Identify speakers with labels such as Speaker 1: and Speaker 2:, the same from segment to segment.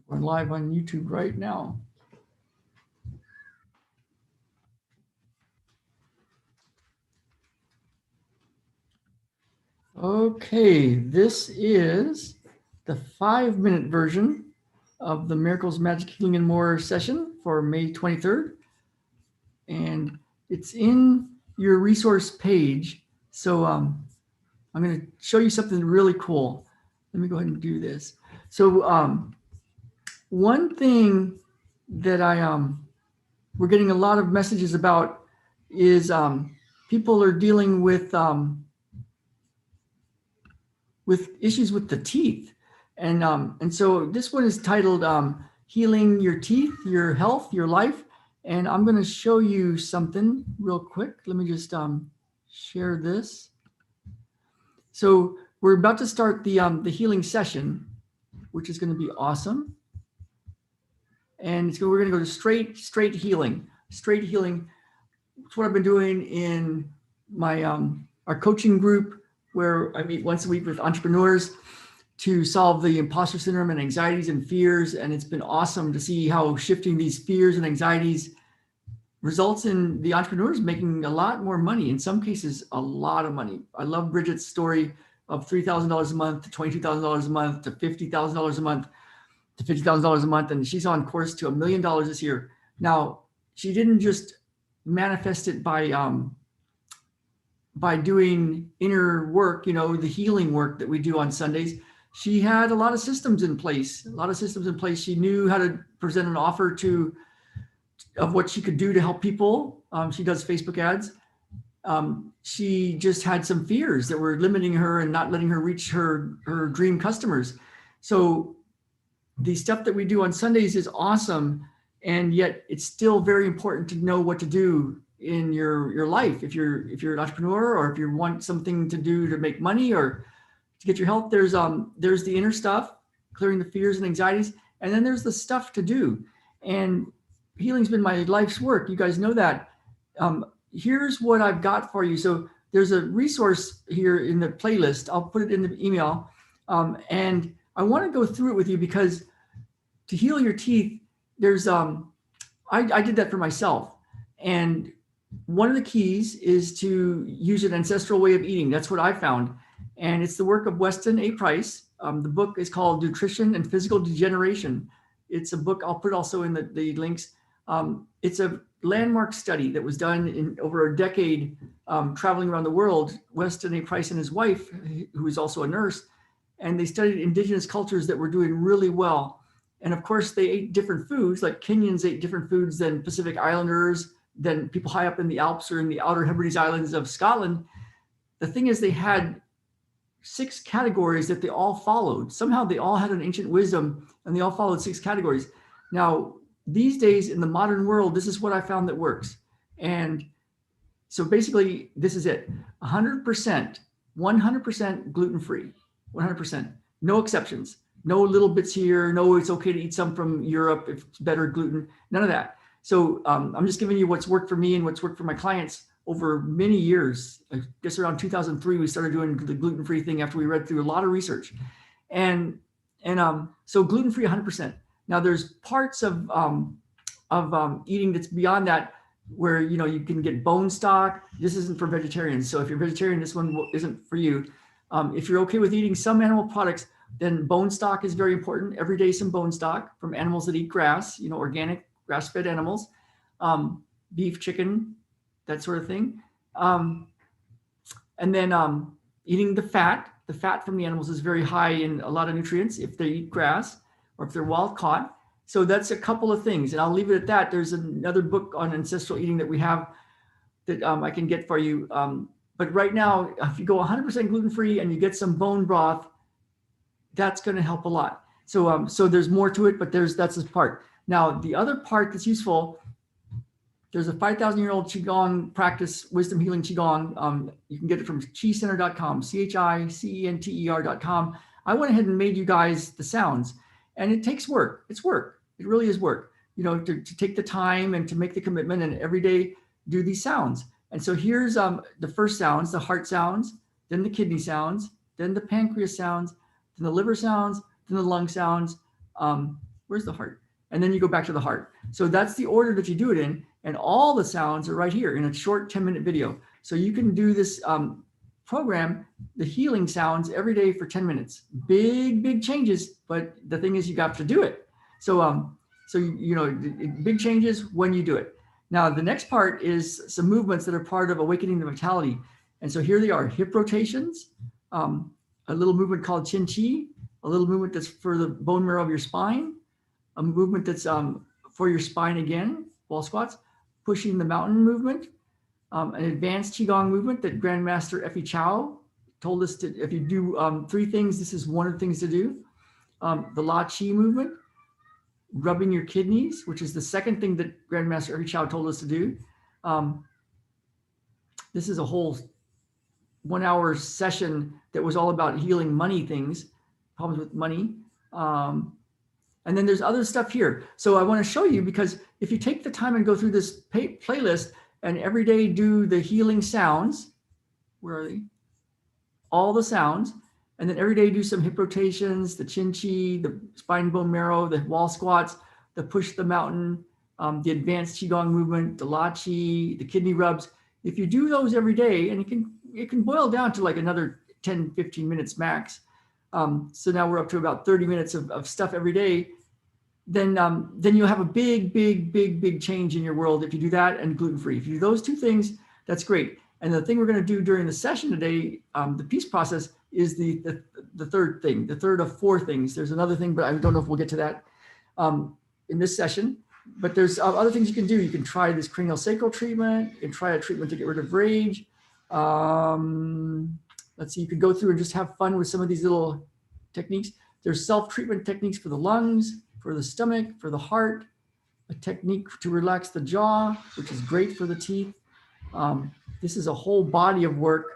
Speaker 1: We're live on YouTube right now. Okay, this is the 5-minute version of the Miracles, Magic, Healing, and More session for May 23rd. And it's in your resource page. So I'm going to show you something really cool. Let me go ahead and do this. So one thing that we're getting a lot of messages about is people are dealing with issues with the teeth. And so this one is titled Healing Your Teeth, Your Health, Your Life. And I'm going to show you something real quick. Let me just share this. So we're about to start the healing session, which is going to be awesome. And we're going to go to straight healing. Straight healing. It's what I've been doing in my our coaching group, where I meet once a week with entrepreneurs to solve the imposter syndrome and anxieties and fears. And it's been awesome to see how shifting these fears and anxieties results in the entrepreneurs making a lot more money, in some cases, a lot of money. I love Bridget's story of $3,000 a month to $22,000 a month to $50,000 a month to $50,000 a month. And she's on course to $1 million this year. Now, she didn't just manifest it by doing inner work, the healing work that we do on Sundays. She had a lot of systems in place, She knew how to present an offer of what she could do to help people. She does Facebook ads. She just had some fears that were limiting her and not letting her reach her dream customers. So the stuff that we do on Sundays is awesome. And yet it's still very important to know what to do in your life. If you're an entrepreneur, or if you want something to do to make money or to get your health, there's the inner stuff, clearing the fears and anxieties, and then there's the stuff to do. And healing's been my life's work. You guys know that. Here's what I've got for you. So there's a resource here in the playlist. I'll put it in the email. And I want to go through it with you, because to heal your teeth, there's I did that for myself. And one of the keys is to use an ancestral way of eating. That's what I found. And it's the work of Weston A. Price. The book is called Nutrition and Physical Degeneration. It's a book, I'll put also in the links. It's a landmark study that was done in over a decade, traveling around the world. Weston A. Price and his wife, who is also a nurse, and they studied indigenous cultures that were doing really well. And of course, they ate different foods, like Kenyans ate different foods than Pacific Islanders, than people high up in the Alps or in the Outer Hebrides Islands of Scotland. The thing is, they had 6 categories that they all followed. Somehow they all had an ancient wisdom, and they all followed 6 categories. Now, these days in the modern world, this is what I found that works. And so basically, this is it. 100% gluten-free, 100%, no exceptions, no little bits here, no, it's okay to eat some from Europe if it's better gluten, none of that. So I'm just giving you what's worked for me and what's worked for my clients over many years. I guess around 2003, we started doing the gluten-free thing after we read through a lot of research. And so gluten-free 100%. Now there's parts of eating that's beyond that, where you can get bone stock. This isn't for vegetarians. So if you're vegetarian, this one isn't for you. If you're okay with eating some animal products, then bone stock is very important. Every day, some bone stock from animals that eat grass, organic grass-fed animals, beef, chicken, that sort of thing. And then eating the fat from the animals is very high in a lot of nutrients if they eat grass or if they're wild caught. So that's a couple of things, and I'll leave it at that. There's another book on ancestral eating that we have that I can get for you. But right now, if you go 100% gluten-free and you get some bone broth, that's going to help a lot. So so there's more to it, but that's this part. Now, the other part that's useful, there's a 5,000-year-old Qigong practice, wisdom healing Qigong. You can get it from chicenter.com, CHICENTER.com. I went ahead and made you guys the sounds, and it takes work. It's work. It really is work, to take the time and to make the commitment and every day do these sounds. And so here's the first sounds, the heart sounds, then the kidney sounds, then the pancreas sounds, then the liver sounds, then the lung sounds. Where's Where's the heart? And then you go back to the heart. So that's the order that you do it in. And all the sounds are right here in a short 10-minute video. So you can do this program, the healing sounds, every day for 10 minutes. Big changes, but the thing is you got to do it. So, big changes when you do it. Now, the next part is some movements that are part of awakening the vitality. And so here they are: hip rotations, a little movement called Chin Chi, a little movement that's for the bone marrow of your spine, a movement that's for your spine again, wall squats, pushing the mountain movement, an advanced Qigong movement that Grandmaster Effie Chow told us to, if you do 3 things, this is one of the things to do. The La Chi movement, rubbing your kidneys, which is the second thing that Grandmaster Effie Chow told us to do. This is a whole 1-hour session that was all about healing money things, problems with money. And then there's other stuff here. So I want to show you, because if you take the time and go through this playlist and every day do the healing sounds, where are they? All the sounds. And then every day do some hip rotations, the Chin Chi, the spine bone marrow, the wall squats, the push the mountain, the advanced Qigong movement, the La Chi, the kidney rubs. If you do those every day, and it can boil down to like another 10, 15 minutes max. So now we're up to about 30 minutes of stuff every day. Then you'll have a big change in your world if you do that, and gluten-free. If you do those 2 things, that's great. And the thing we're going to do during the session today, the peace process, is the third thing, the third of 4 things. There's another thing, but I don't know if we'll get to that in this session. But there's other things you can do. You can try this cranial sacral treatment. You can try a treatment to get rid of rage. Let's see, you could go through and just have fun with some of these little techniques. There's self-treatment techniques for the lungs, for the stomach, for the heart, a technique to relax the jaw, which is great for the teeth. This is a whole body of work.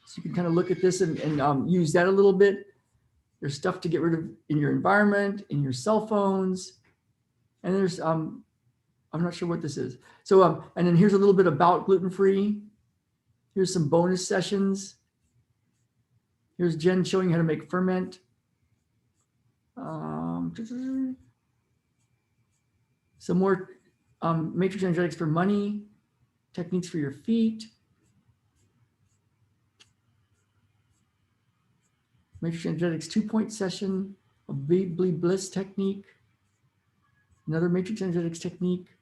Speaker 1: So you can kind of look at this and use that a little bit. There's stuff to get rid of in your environment, in your cell phones. And there's, I'm not sure what this is. So, and then here's a little bit about gluten-free. Here's some bonus sessions. Here's Jen showing how to make ferment. Some more matrix energetics for money, techniques for your feet. Matrix energetics 2-point session, a bliss technique. Another matrix energetics technique.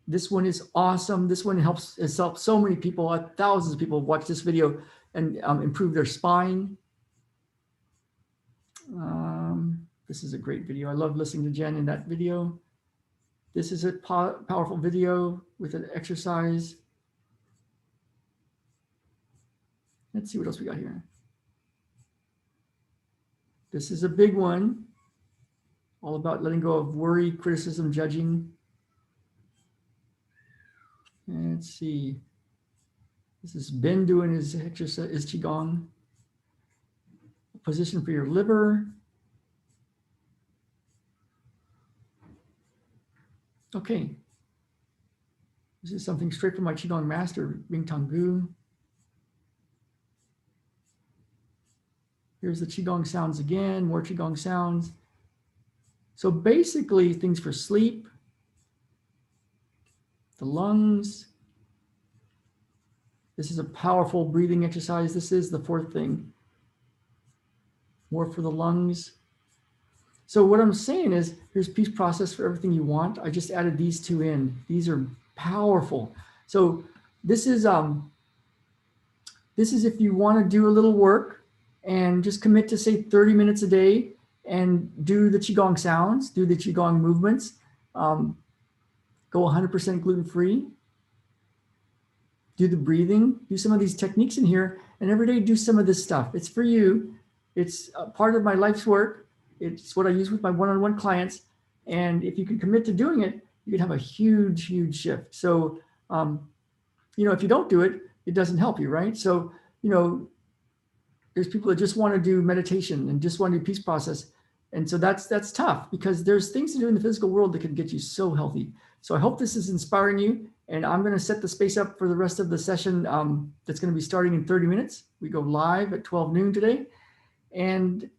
Speaker 1: This one is awesome. This one has helped so many people, thousands of people watch this video and improve their spine. This is a great video. I love listening to Jen in that video. This is a powerful video with an exercise. Let's see what else we got here. This is a big one, all about letting go of worry, criticism, judging. And let's see. This is Ben doing his exercise, his Qigong. Position for your liver. Okay. This is something straight from my Qigong master, Ring Tong Gu. Here's the Qigong sounds again, more Qigong sounds. So basically things for sleep, the lungs. This is a powerful breathing exercise. This is the 4th thing. More for the lungs. So what I'm saying is, here's peace process for everything you want. I just added these 2 in. These are powerful. So this is if you want to do a little work and just commit to say 30 minutes a day and do the Qigong sounds, do the Qigong movements, go 100% gluten-free, do the breathing, do some of these techniques in here, and every day do some of this stuff. It's for you. It's a part of my life's work. It's what I use with my one-on-one clients. And if you can commit to doing it, you can have a huge shift. So, if you don't do it, it doesn't help you, right? So, there's people that just want to do meditation and just want to do peace process. And so that's tough, because there's things to do in the physical world that can get you so healthy. So I hope this is inspiring you. And I'm going to set the space up for the rest of the session that's going to be starting in 30 minutes. We go live at 12 noon today. And